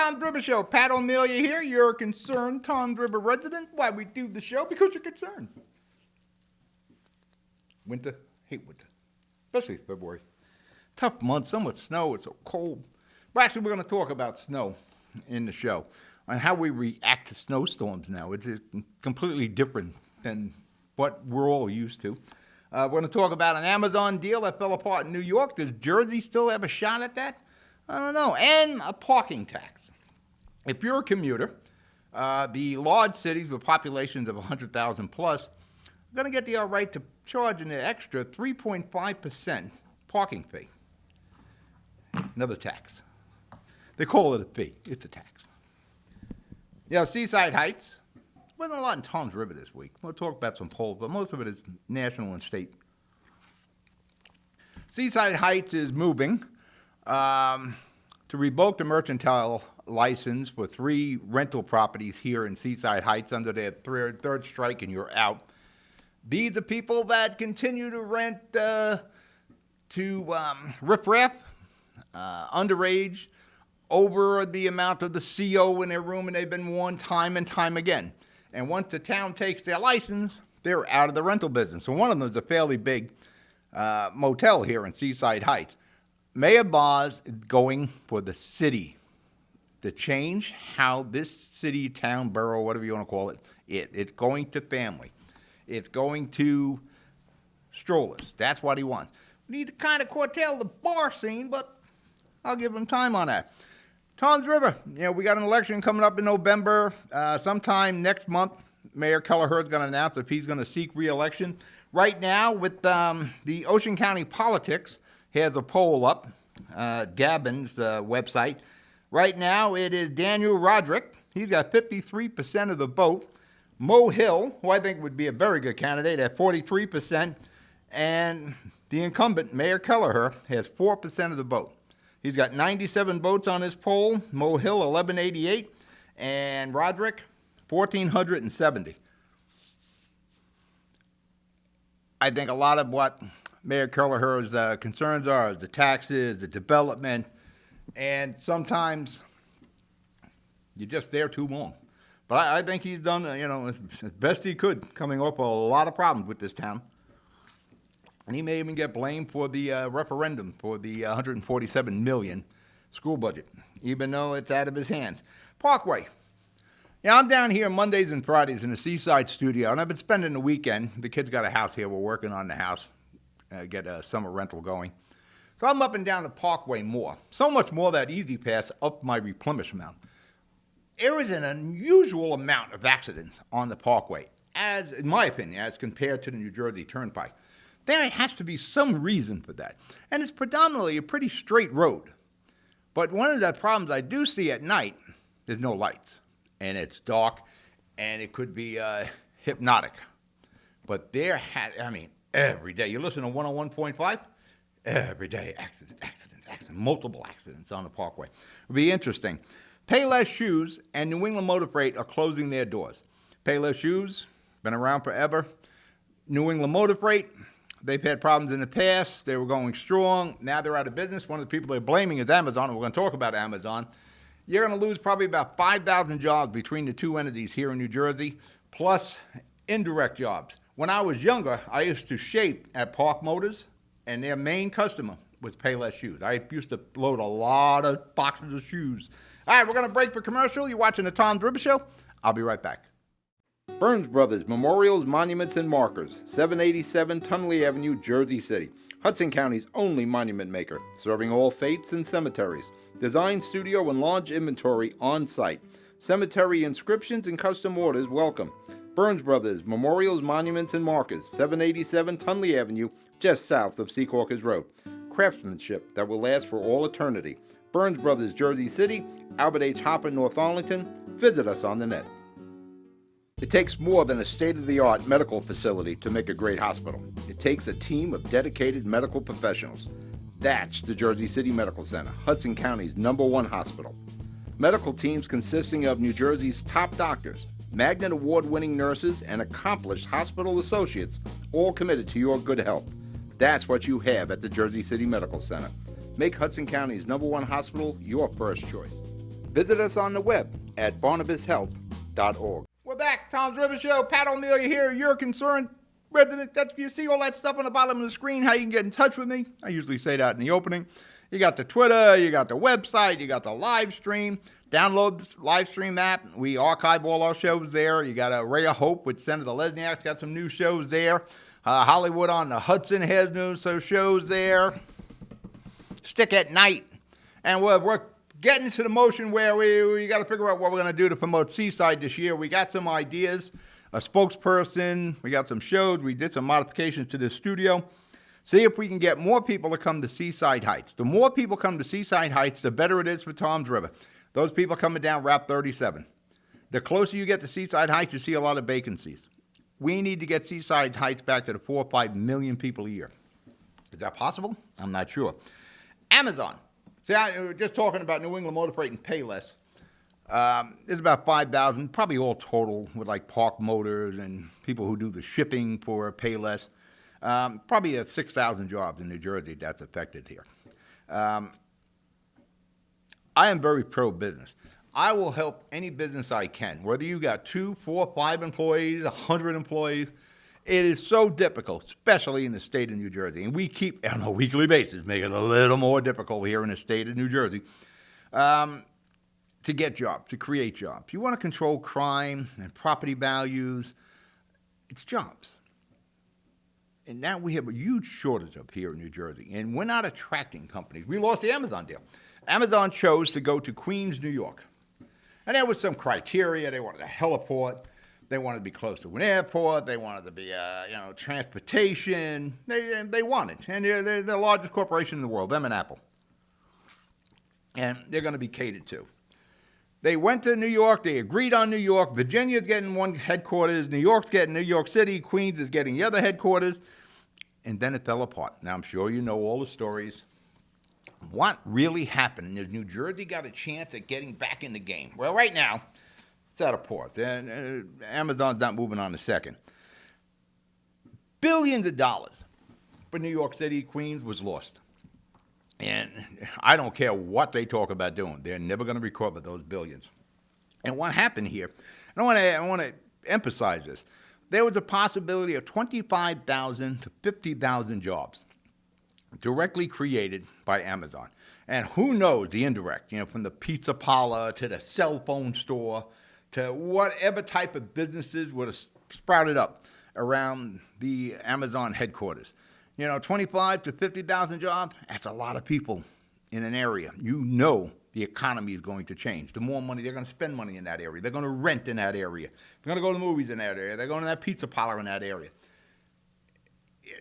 Tom's River Show. Pat O'Melia here, your concerned Tom's River resident. Why we do the show? Because you're concerned. Winter, hate winter, especially February. Tough month, so much snow, it's so cold. But actually, we're going to talk about snow in the show and how we react to snowstorms now. It's completely different than what we're all used to. We're going to talk about an Amazon deal that fell apart in New York. Does Jersey still have a shot at that? I don't know. And a parking tax. If you're a commuter, the large cities with populations of 100,000 plus are going to get the right to charge an extra 3.5% parking fee. Another tax. They call it a fee. It's a tax. Seaside Heights. Wasn't a lot in Tom's River this week. We'll talk about some polls, but most of it is national and state. Seaside Heights is moving to revoke the mercantile license for 3 rental properties here in Seaside Heights under their third strike, and you're out. These are people that continue to rent to riffraff, underage, over the amount of the CO in their room, and they've been warned time and time again. And once the town takes their license, they're out of the rental business. So one of them is a fairly big motel here in Seaside Heights. Mayor Bars is going for the city to change how this city, town, borough, whatever you want to call it, it's going to family. It's going to strollers. That's what he wants. We need to kind of curtail the bar scene, but I'll give him time on that. Tom's River, we got an election coming up in November. Sometime next month, Mayor Kelleher is going to announce if he's going to seek re-election. Right now, with the Ocean County Politics, has a poll up, Gavin's website. Right now, it is Daniel Roderick. He's got 53% of the vote. Mo Hill, who I think would be a very good candidate, at 43%. And the incumbent, Mayor Kelleher, has 4% of the vote. He's got 97 votes on his poll. Mo Hill, 1188. And Roderick, 1,470. I think a lot of what Mayor Kelleher's concerns are the taxes, the development, and sometimes you're just there too long. But I think he's done, as best he could, coming up with a lot of problems with this town. And he may even get blamed for the referendum for the $147 million school budget, even though it's out of his hands. Parkway. I'm down here Mondays and Fridays in the Seaside studio, and I've been spending the weekend. The kids got a house here. We're working on the house, get a summer rental going. So I'm up and down the Parkway more. So much more that Easy Pass up my replenishment. There is an unusual amount of accidents on the Parkway, as in my opinion, as compared to the New Jersey Turnpike. There has to be some reason for that. And it's predominantly a pretty straight road. But one of the problems I do see at night, there's no lights. And it's dark, and it could be hypnotic. But every day. You listen to 101.5, every day, accidents, multiple accidents on the Parkway. It'll be interesting. Payless Shoes and New England Motor Freight are closing their doors. Payless Shoes, been around forever. New England Motor Freight, they've had problems in the past. They were going strong. Now they're out of business. One of the people they're blaming is Amazon, and we're going to talk about Amazon. You're going to lose probably about 5,000 jobs between the two entities here in New Jersey, plus indirect jobs. When I was younger, I used to shape at Park Motors, and their main customer was Payless Shoes. I used to load a lot of boxes of shoes. All right, we're going to break for commercial. You're watching the Tom's River Show. I'll be right back. Burns Brothers Memorials, Monuments, and Markers, 787 Tunley Avenue, Jersey City. Hudson County's only monument maker, serving all faiths and cemeteries. Design studio and large inventory on site. Cemetery inscriptions and custom orders welcome. Burns Brothers Memorials, Monuments, and Markers, 787 Tunley Avenue, just south of Secaucus Road. Craftsmanship that will last for all eternity. Burns Brothers, Jersey City, Albert H. Hopper, North Arlington. Visit us on the net. It takes more than a state-of-the-art medical facility to make a great hospital. It takes a team of dedicated medical professionals. That's the Jersey City Medical Center, Hudson County's #1 hospital. Medical teams consisting of New Jersey's top doctors, Magnet Award-winning nurses, and accomplished hospital associates, all committed to your good health. That's what you have at the Jersey City Medical Center. Make Hudson County's #1 hospital your first choice. Visit us on the web at barnabashealth.org. We're back. Tom's River Show. Pat O'Meara here. You're a concerned resident. That's, you see all that stuff on the bottom of the screen, how you can get in touch with me. I usually say that in the opening. You got the Twitter, you got the website, you got the live stream. Download the live stream app. We archive all our shows there. You got a Ray of Hope with Senator Lesniak's got some new shows there. Hollywood on the Hudson has new shows there. Stick at Night. And we're getting to the motion where we got to figure out what we're going to do to promote Seaside this year. We got some ideas, a spokesperson. We got some shows. We did some modifications to the studio. See if we can get more people to come to Seaside Heights. The more people come to Seaside Heights, the better it is for Tom's River. Those people coming down Route 37. The closer you get to Seaside Heights, you see a lot of vacancies. We need to get Seaside Heights back to the 4 or 5 million people a year. Is that possible? I'm not sure. Amazon. See, we were just talking about New England Motor Freight and Payless. There's about 5,000, probably all total, with like Park Motors and people who do the shipping for Payless. Probably 6,000 jobs in New Jersey that's affected here. I am very pro-business. I will help any business I can, whether you got 2, 4, 5 employees, 100 employees. It is so difficult, especially in the state of New Jersey. And we keep, on a weekly basis, making it a little more difficult here in the state of New Jersey to get jobs, to create jobs. You want to control crime and property values, it's jobs. And now we have a huge shortage up here in New Jersey, and we're not attracting companies. We lost the Amazon deal. Amazon chose to go to Queens, New York. And there was some criteria. They wanted a heliport. They wanted to be close to an airport. They wanted to be, transportation. They wanted. And they're the largest corporation in the world, them and Apple. And they're going to be catered to. They went to New York. They agreed on New York. Virginia's getting one headquarters. New York's getting New York City. Queens is getting the other headquarters. And then it fell apart. Now, I'm sure you know all the stories. What really happened is New Jersey got a chance at getting back in the game. Well, right now, it's at a pause. And Amazon's not moving on a second. Billions of dollars for New York City, Queens was lost. And I don't care what they talk about doing. They're never going to recover those billions. And what happened here, and I want to emphasize this, there was a possibility of 25,000 to 50,000 jobs directly created by Amazon. And who knows the indirect, from the pizza parlor to the cell phone store to whatever type of businesses would have sprouted up around the Amazon headquarters. 25 to 50,000 jobs, that's a lot of people in an area. The economy is going to change. The more money, they're going to spend money in that area. They're going to rent in that area. They're going to go to the movies in that area. They're going to that pizza parlor in that area.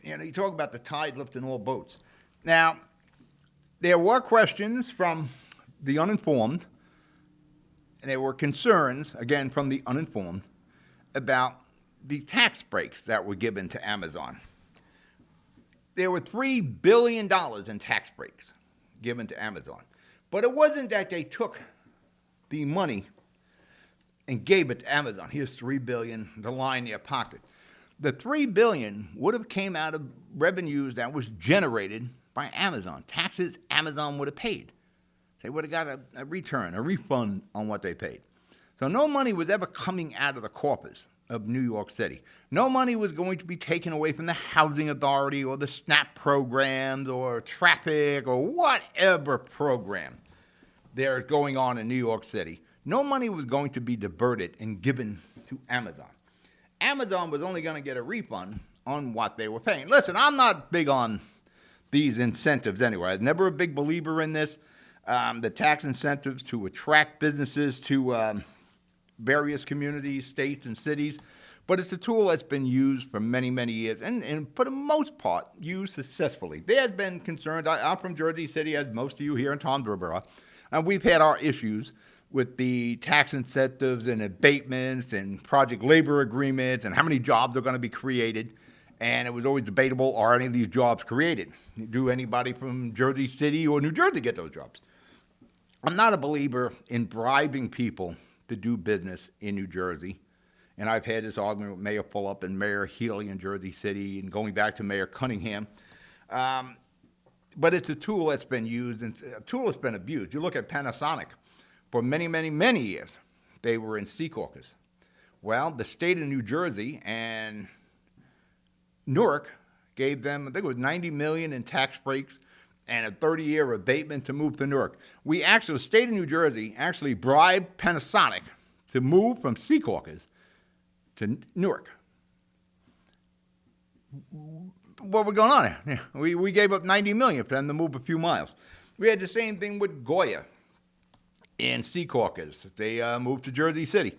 You talk about the tide lifting all boats. Now, there were questions from the uninformed, and there were concerns, again, from the uninformed, about the tax breaks that were given to Amazon. There were $3 billion in tax breaks given to Amazon. But it wasn't that they took the money and gave it to Amazon. Here's $3 billion, the line in their pocket. The $3 billion would have came out of revenues that was generated by Amazon, taxes Amazon would have paid. They would have got a return, a refund on what they paid. So no money was ever coming out of the corpus of New York City. No money was going to be taken away from the Housing Authority or the SNAP programs or traffic or whatever program there's going on in New York City. No money was going to be diverted and given to Amazon. Amazon was only going to get a refund on what they were paying. Listen, I'm not big on these incentives anyway. I was never a big believer in this. The tax incentives to attract businesses to various communities, states, and cities. But it's a tool that's been used for many, many years, and for the most part, used successfully. There has been concerns. I'm from Jersey City, as most of you here in Tom's River are, and we've had our issues with the tax incentives and abatements and project labor agreements and how many jobs are going to be created. And it was always debatable, are any of these jobs created? Do anybody from Jersey City or New Jersey get those jobs? I'm not a believer in bribing people to do business in New Jersey. And I've had this argument with Mayor Fulop and Mayor Healy in Jersey City and going back to Mayor Cunningham. But it's a tool that's been used and a tool that's been abused. You look at Panasonic. For many, many, many years, they were in Secaucus. Well, the state of New Jersey and Newark gave them, I think it was $90 million in tax breaks and a 30-year abatement to move to Newark. The state of New Jersey actually bribed Panasonic to move from Secaucus to Newark. What was going on there? We gave up $90 million for them to move a few miles. We had the same thing with Goya in Secaucus. They moved to Jersey City.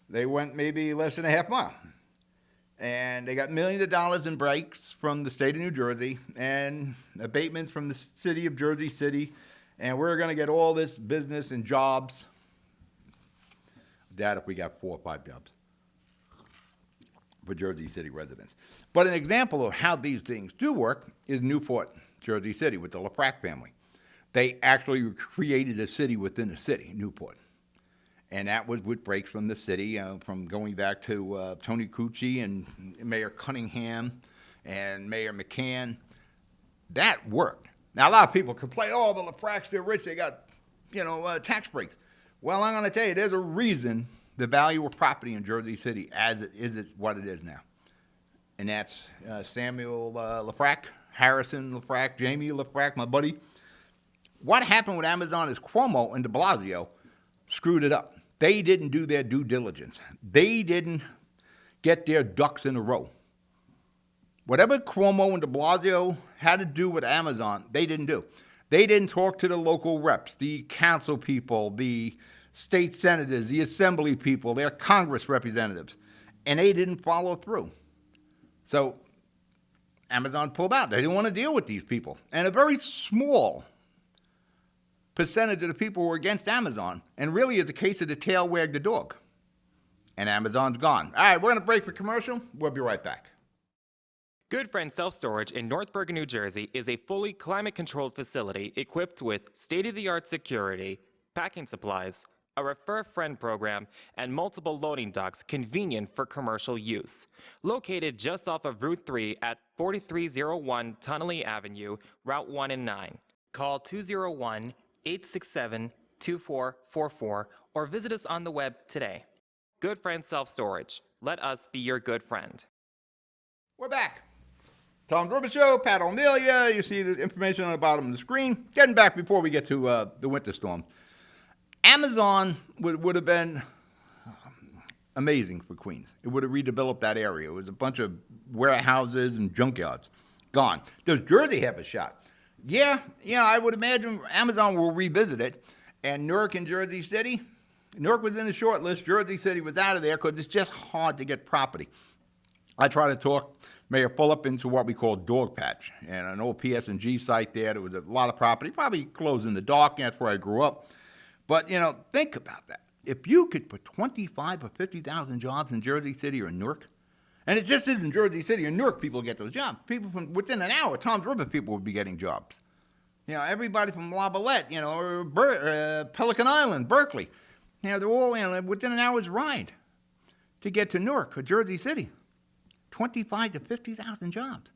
They went maybe less than a half mile. And they got millions of dollars in breaks from the state of New Jersey and abatements from the city of Jersey City. And we're going to get all this business and jobs. That if we got 4 or 5 jobs for Jersey City residents. But an example of how these things do work is Newport, Jersey City, with the LaFrac family. They actually created a city within a city, Newport. And that was with breaks from the city, from going back to Tony Cucci and Mayor Cunningham and Mayor McCann. That worked. Now, a lot of people complain, oh, the LaFracs, they're rich, they got, tax breaks. Well, I'm going to tell you, there's a reason the value of property in Jersey City is what it is now. And that's Samuel LaFrac, Harrison LaFrac, Jamie LaFrac, my buddy. What happened with Amazon is Cuomo and de Blasio screwed it up. They didn't do their due diligence. They didn't get their ducks in a row. Whatever Cuomo and de Blasio had to do with Amazon, they didn't do. They didn't talk to the local reps, the council people, the state senators, the assembly people, their Congress representatives, and they didn't follow through. So Amazon pulled out. They didn't want to deal with these people. And a very small percentage of the people were against Amazon, and really it's a case of the tail wag the dog. And Amazon's gone. All right, we're going to break for commercial. We'll be right back. Good Friend Self-Storage in North Bergen, New Jersey is a fully climate-controlled facility equipped with state-of-the-art security, packing supplies, a Refer a Friend program, and multiple loading docks convenient for commercial use. Located just off of Route 3 at 4301 Tunnelly Avenue, Route 1 and 9. Call 201-867-2444 or visit us on the web today. Good Friend Self-Storage. Let us be your good friend. We're back. Tom Dribble Show, Pat O'Melia. You see the information on the bottom of the screen. Getting back before we get to the winter storm. Amazon would have been amazing for Queens. It would have redeveloped that area. It was a bunch of warehouses and junkyards. Gone. Does Jersey have a shot? Yeah, I would imagine Amazon will revisit it. And Newark and Jersey City, Newark was in the short list. Jersey City was out of there because it's just hard to get property. I try to talk Mayor Fulop into what we call Dog Patch, and an old PS&G site there. There was a lot of property, probably closed in the dark. That's where I grew up. But, think about that. If you could put 25 or 50,000 jobs in Jersey City or Newark, and it just isn't Jersey City or Newark people get those jobs. People from within an hour, Tom's River people would be getting jobs. Everybody from La Valette, or Pelican Island, Berkeley. They're all within an hour's ride to get to Newark or Jersey City. 25 to 50,000 jobs.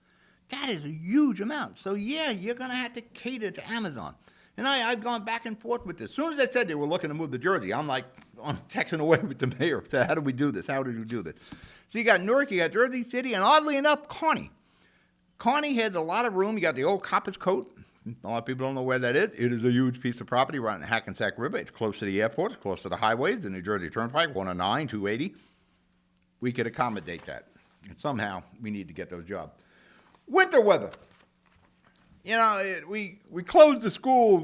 That is a huge amount. So, you're going to have to cater to Amazon. And I've gone back and forth with this. As soon as they said they were looking to move to Jersey, I'm like texting away with the mayor. So how do we do this? How do we do this? So you got Newark, you got Jersey City, and oddly enough, Kearney. Kearney has a lot of room. You got the old Copper's Coat. A lot of people don't know where that is. It is a huge piece of property right in the Hackensack River. It's close to the airport. It's close to the highways, the New Jersey Turnpike, 109, 280. We could accommodate that. And somehow we need to get those jobs. Winter weather. We closed the schools.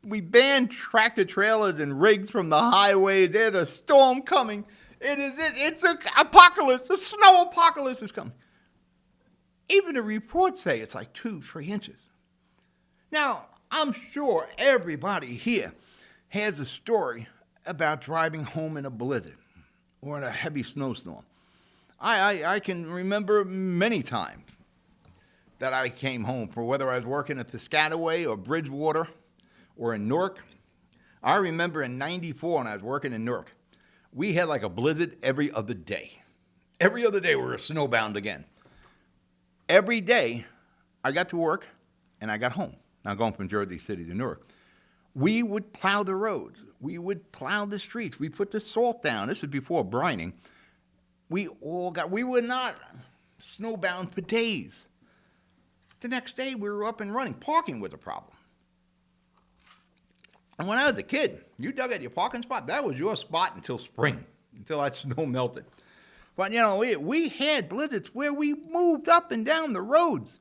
We banned tractor trailers and rigs from the highways. There's a storm coming. It's an apocalypse. The snow apocalypse is coming. Even the reports say it's like 2-3 inches. Now, I'm sure everybody here has a story about driving home in a blizzard or in a heavy snowstorm. I can remember many times that I came home for whether I was working at Piscataway or Bridgewater or in Newark. I remember in '94 when I was working in Newark, we had like a blizzard every other day. Every other day we were snowbound again. Every day I got to work and I got home. Now going from Jersey City to Newark. we would plow the roads. We would plow the streets. We put the salt down. This is before brining. We were not snowbound for days. The next day, we were up and running. Parking was a problem. And when I was a kid, you dug at your parking spot, that was your spot until spring, until that snow melted. But, you know, we had blizzards where we moved up and down the roads.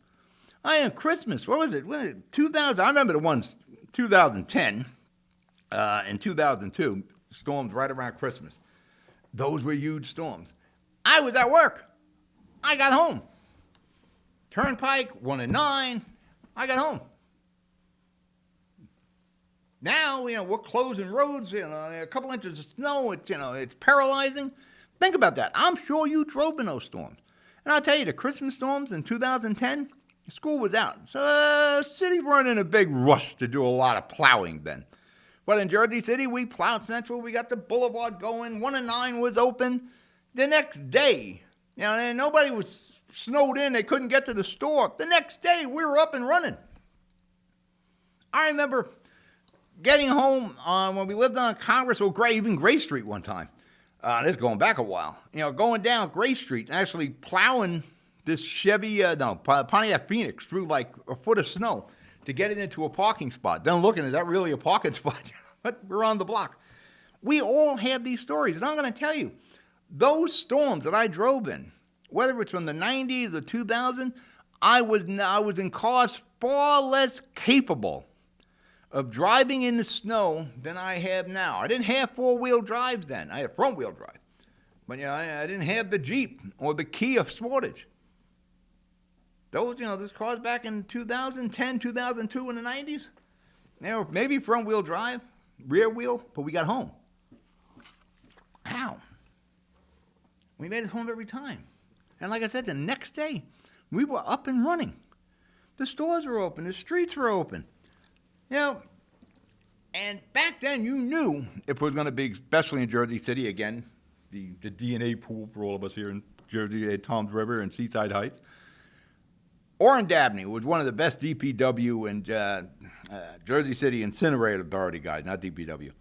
On Christmas, what was it? 2000, I remember the ones, 2010 and 2002, storms right around Christmas. Those were huge storms. I was at work. I got home. Turnpike, 1 and 9, I got home. Now, you know, we're closing roads, you know, a couple inches of snow, it's paralyzing. Think about that. I'm sure you drove in those storms. And I'll tell you, the Christmas storms in 2010, school was out. So cities weren't in a big rush to do a lot of plowing then. But in Jersey City, we plowed Central. We got the boulevard going. 1 and 9 was open. The next day, you know, and nobody was snowed in. They couldn't get to the store. The next day, we were up and running. I remember getting home when we lived on Congress or even Gray Street one time. This is going back a while. You know, going down Gray Street and actually plowing this Pontiac Phoenix through like a foot of snow to get it into a parking spot. Then looking, is that really a parking spot? But we're on the block. We all have these stories. And I'm going to tell you, those storms that I drove in, whether it's from the 90s or 2000, I was in cars far less capable of driving in the snow than I have now. I didn't have four-wheel drives then. I had front-wheel drive. But, you know, I didn't have the Jeep or the Kia Sportage. Those, you know, those cars back in 2010, 2002 in the 90s, they were maybe front-wheel drive, rear wheel, but we got home. How? We made it home every time. And like I said, the next day, we were up and running. The stores were open. The streets were open. You know, and back then you knew if it was going to be, especially in Jersey City, again, the DNA pool for all of us here in Jersey, at Toms River and Seaside Heights. Orrin Dabney was one of the best DPW and Jersey City Incinerator Authority guys, not DPW.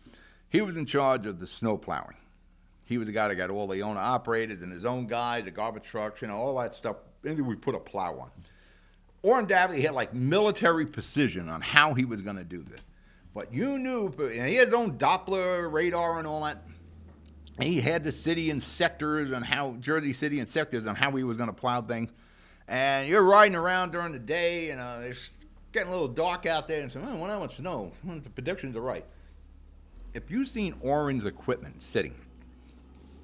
He was in charge of the snow plowing. He was the guy that got all the owner-operators and his own guys, the garbage trucks, you know, all that stuff. Anything we put a plow on. Orrin Dabney had like military precision on how he was going to do this. But you knew, and he had his own Doppler radar and all that. And he had the city and sectors and how, Jersey City and sectors on how he was going to plow things. And you're riding around during the day, and it's getting a little dark out there, and saying, when I want snow, the predictions are right. If you've seen Orrin's equipment sitting,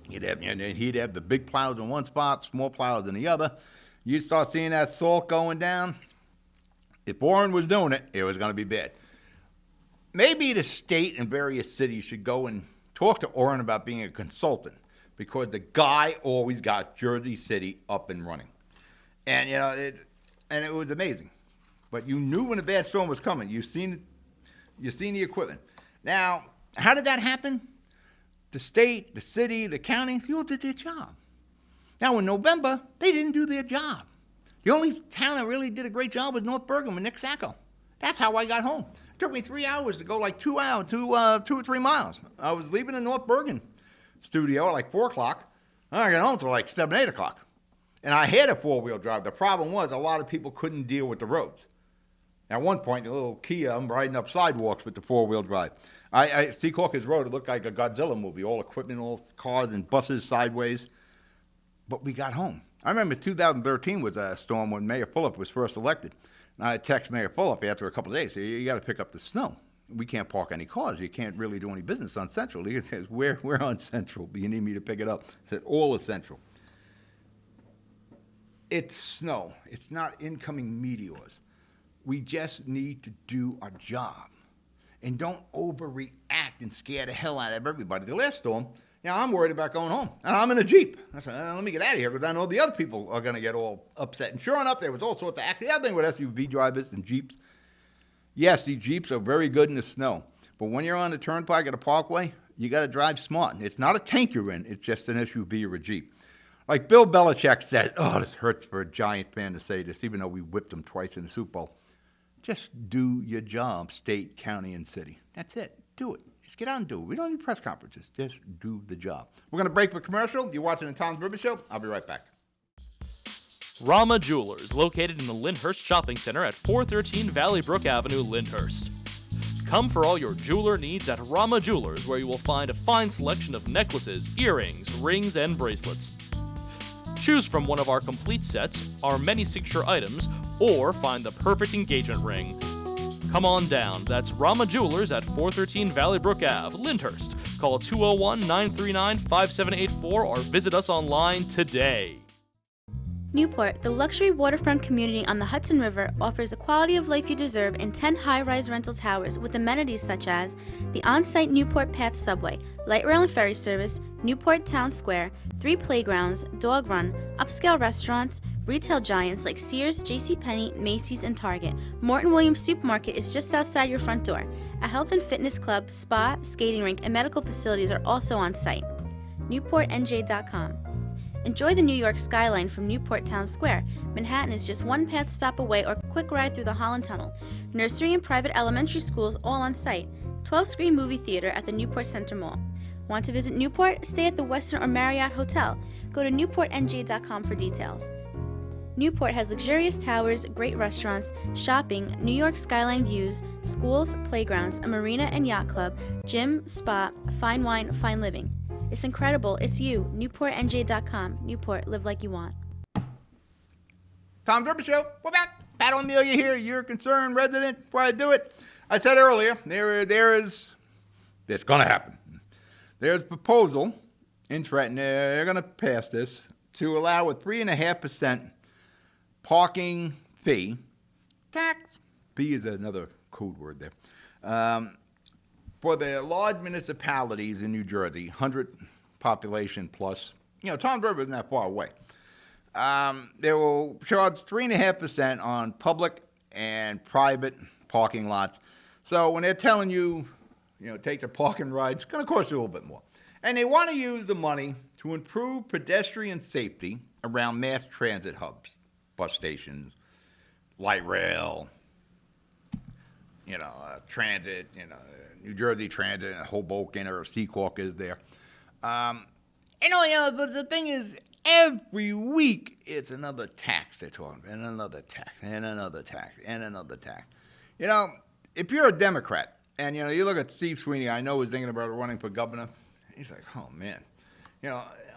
he'd have the big plows in one spot, small plows in the other. You'd start seeing that salt going down. If Orrin was doing it, it was going to be bad. Maybe the state and various cities should go and talk to Orrin about being a consultant, because the guy always got Jersey City up and running. And, you know, it was amazing. But you knew when a bad storm was coming. You seen the equipment. Now, how did that happen? The state, the city, the county, they all did their job. Now, in November, they didn't do their job. The only town that really did a great job was North Bergen with Nick Sacco. That's how I got home. It took me 3 hours to go like 2 or 3 miles. I was leaving the North Bergen studio at like 4 o'clock. I got home till like 7, 8 o'clock. And I had a four-wheel drive. The problem was a lot of people couldn't deal with the roads. At one point, the little Kia, I'm riding up sidewalks with the four-wheel drive. I Secaucus Road, it looked like a Godzilla movie, all equipment, all cars and buses sideways. But we got home. I remember 2013 was a storm when Mayor Fulop was first elected. And I text Mayor Fulop after a couple of days, say, you got to pick up the snow. We can't park any cars. You can't really do any business on Central. He says, we're on Central. Do you need me to pick it up? I said, all is Central. It's snow. It's not incoming meteors. We just need to do our job. And don't overreact and scare the hell out of everybody. The last storm, I'm worried about going home. And I'm in a Jeep. I said, let me get out of here because I know the other people are going to get all upset. And sure enough, there was all sorts of accidents. The other thing with SUV drivers and Jeeps, yes, these Jeeps are very good in the snow. But when you're on the turnpike at a parkway, you got to drive smart. It's not a tank you're in. It's just an SUV or a Jeep. Like Bill Belichick said, this hurts for a Giant fan to say this, even though we whipped them twice in the Super Bowl. Just do your job, state, county, and city. That's it. Do it. Just get out and do it. We don't need press conferences. Just do the job. We're going to break for commercial. You're watching the Tom's River Show. I'll be right back. Rama Jewelers, located in the Lyndhurst Shopping Center at 413 Valley Brook Avenue, Lyndhurst. Come for all your jeweler needs at Rama Jewelers, where you will find a fine selection of necklaces, earrings, rings, and bracelets. Choose from one of our complete sets, our many signature items, or find the perfect engagement ring. Come on down. That's Rama Jewelers at 413 Valley Brook Ave, Lyndhurst. Call 201-939-5784 or visit us online today. Newport, the luxury waterfront community on the Hudson River, offers the quality of life you deserve in 10 high-rise rental towers with amenities such as the on-site Newport Path subway, light rail and ferry service, Newport Town Square, 3 playgrounds, dog run, upscale restaurants, retail giants like Sears, JCPenney, Macy's, and Target. Morton Williams Supermarket is just outside your front door. A health and fitness club, spa, skating rink, and medical facilities are also on site. NewportNJ.com. Enjoy the New York skyline from Newport Town Square. Manhattan is just one path stop away or quick ride through the Holland Tunnel. Nursery and private elementary schools all on site. 12-screen movie theater at the Newport Center Mall. Want to visit Newport? Stay at the Westin or Marriott Hotel. Go to NewportNJ.com for details. Newport has luxurious towers, great restaurants, shopping, New York skyline views, schools, playgrounds, a marina and yacht club, gym, spa, fine wine, fine living. It's incredible. It's you. NewportNJ.com. Newport, live like you want. Tom's River Show. We're back. Pat O'Melia here, your concerned resident. Before I do it, I said earlier, it's going to happen. There's a proposal in Trenton. They're going to pass this to allow a 3.5% parking fee. Tax. Fee is another code word there. For the large municipalities in New Jersey, 100 population plus, Tom's River isn't that far away. They will charge 3.5% on public and private parking lots. So when they're telling you, take the parking ride, it's going to cost you a little bit more. And they want to use the money to improve pedestrian safety around mass transit hubs, bus stations, light rail, transit, New Jersey Transit and Hoboken or Seacork is there. But the thing is, every week it's another tax they're talking about, and another tax, and another tax, and another tax. If you're a Democrat, and, you look at Steve Sweeney, I know he's thinking about running for governor. He's like, oh, man.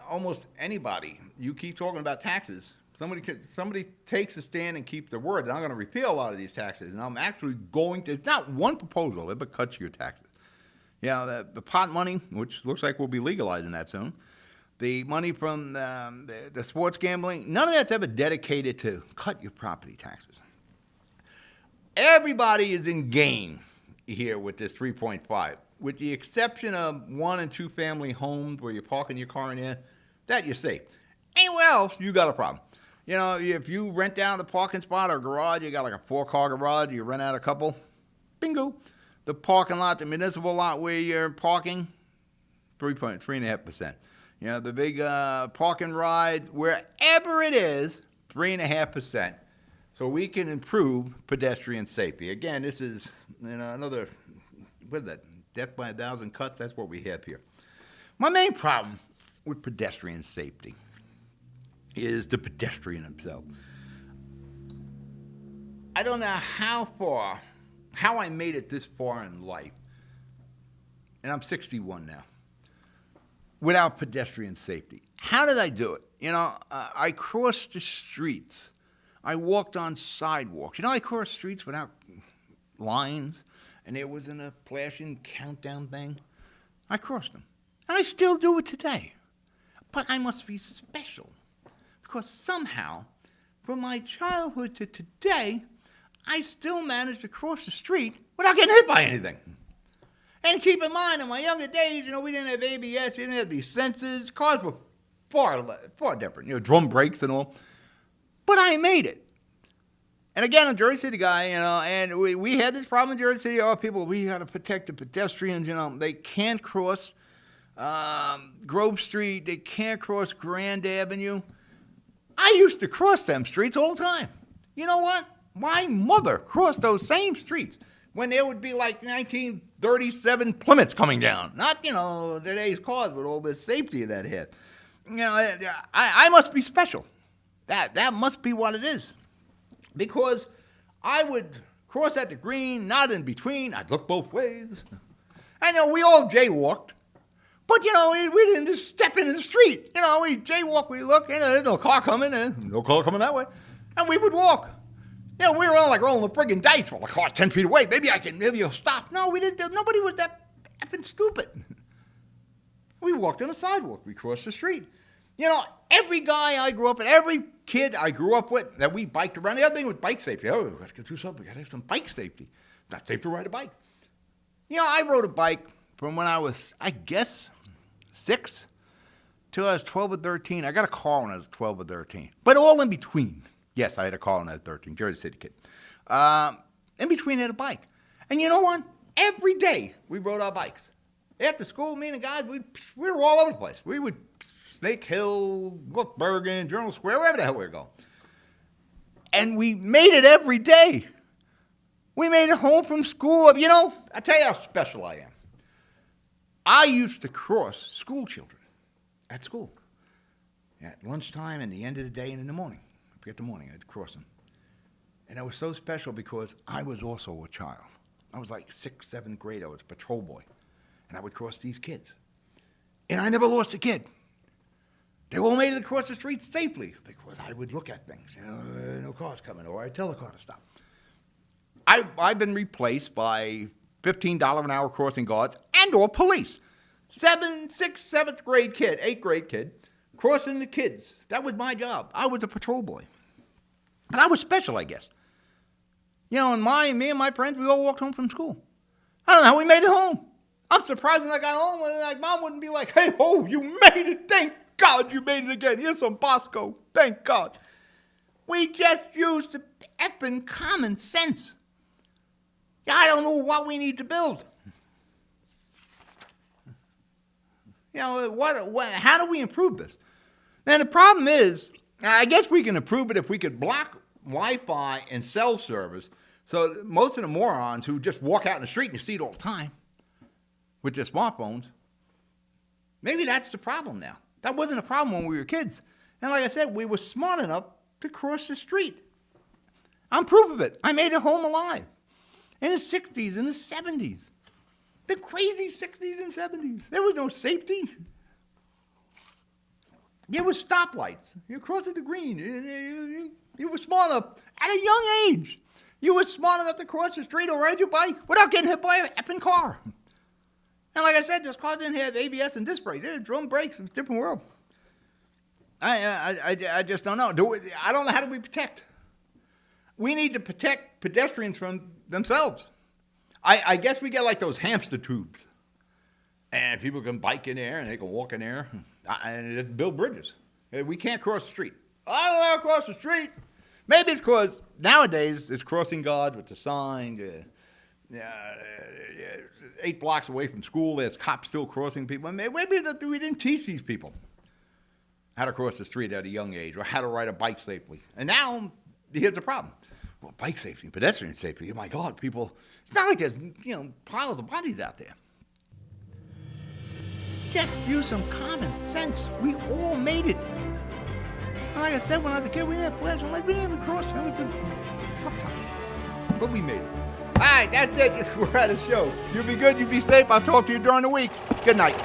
Almost anybody, you keep talking about taxes, somebody takes a stand and keeps their word. I'm going to repeal a lot of these taxes, and I'm actually going to. It's not one proposal ever cuts your taxes. The pot money, which looks like we'll be legalizing that soon, the money from the sports gambling, none of that's ever dedicated to cut your property taxes. Everybody is in gain here with this 3.5, with the exception of 1- and 2-family homes where you're parking your car in there, that you're safe. Anywhere else, you got a problem. If you rent down the parking spot or garage, you got like a 4-car garage, you rent out a couple, bingo. The parking lot, the municipal lot where you're parking, 3.5%. The big parking rides, wherever it is, 3.5%. So we can improve pedestrian safety. Again, this is another, what is that, death by 1,000 cuts? That's what we have here. My main problem with pedestrian safety is the pedestrian himself. I don't know how I made it this far in life, and I'm 61 now, without pedestrian safety. How did I do it? I crossed the streets. I walked on sidewalks. I crossed streets without lines, and there wasn't a flashing countdown thing. I crossed them, and I still do it today. But I must be special. Because somehow, from my childhood to today, I still managed to cross the street without getting hit by anything. And keep in mind, in my younger days, we didn't have ABS, we didn't have these sensors. Cars were far different, drum brakes and all. But I made it. And again, I'm a Jersey City guy, and we had this problem in Jersey City. We got to protect the pedestrians, they can't cross Grove Street, they can't cross Grand Avenue. I used to cross them streets all the time. You know what? my mother crossed those same streets when there would be like 1937 Plymouths coming down. Not, today's cars with all this safety that had. I must be special. That must be what it is. Because I would cross at the green, not in between. I'd look both ways. I know we all jaywalked. But, we didn't just step into the street. We jaywalk, we look, there's no car coming, no car coming that way. And we would walk. We were all like rolling the friggin' dice. Well, the car's 10 feet away. Maybe you'll stop. No, we didn't. Nobody was that effing stupid. We walked on the sidewalk. We crossed the street. Every guy I grew up with, every kid I grew up with, that we biked around. The other thing was bike safety. Oh, let's get through something. We got to have some bike safety. It's not safe to ride a bike. I rode a bike from when I was, I guess, 6 till I was 12 or 13. I got a car when I was 12 or 13. But all in between. Yes, I had a car when I was 13. Jersey City kid. In between, I had a bike. And you know what? Every day we rode our bikes. After school, me and the guys, we were all over the place. We would Snake Hill, Bergen, Journal Square, wherever the hell we were going. And we made it every day. We made it home from school. I tell you how special I am. I used to cross school children at school. At lunchtime and the end of the day and in the morning. I forget the morning, I'd cross them. And it was so special because I was also a child. I was like 6th, 7th grade. I was a patrol boy. And I would cross these kids. And I never lost a kid. They all made it across the street safely because I would look at things. No car's coming, or I'd tell the car to stop. I've been replaced by $15 an hour crossing guards and or police. 6th, 7th grade kid, 8th grade kid, crossing the kids. That was my job. I was a patrol boy. But I was special, I guess. And me and my friends, we all walked home from school. I don't know how we made it home. I'm surprised when I got home, like Mom wouldn't be like, hey, you made it. Thank God you made it again. Here's some Bosco. Thank God. We just used the effing common sense. I don't know what we need to build. How do we improve this? Now, the problem is, I guess we can improve it if we could block Wi-Fi and cell service so most of the morons who just walk out in the street and you see it all the time with their smartphones, maybe that's the problem now. That wasn't a problem when we were kids. And like I said, we were smart enough to cross the street. I'm proof of it. I made it home alive. In the 60s, in the 70s. The crazy 60s and 70s. There was no safety. There was stoplights. You crossed at the green. You were smart enough. At a young age, you were smart enough to cross the street or ride your bike without getting hit by an effing car. And like I said, those cars didn't have ABS and disc brakes. They had drum brakes. It was a different world. I just don't know. I don't know, how do we protect? We need to protect pedestrians from themselves. I guess we get like those hamster tubes. And people can bike in there and they can walk in there and build bridges. We can't cross the street. I don't know how to cross the street. Maybe it's because nowadays it's crossing guard with the sign. 8 blocks away from school, there's cops still crossing people. Maybe we didn't teach these people how to cross the street at a young age or how to ride a bike safely. And now, here's the problem. Well, bike safety, pedestrian safety, oh my God, people, it's not like there's, piles of bodies out there. Just use some common sense. We all made it. Like I said, when I was a kid, we didn't have flashing lights. We didn't even cross. It was a tough time. But we made it. All right, that's it. We're at a show. You be good. You be safe. I'll talk to you during the week. Good night.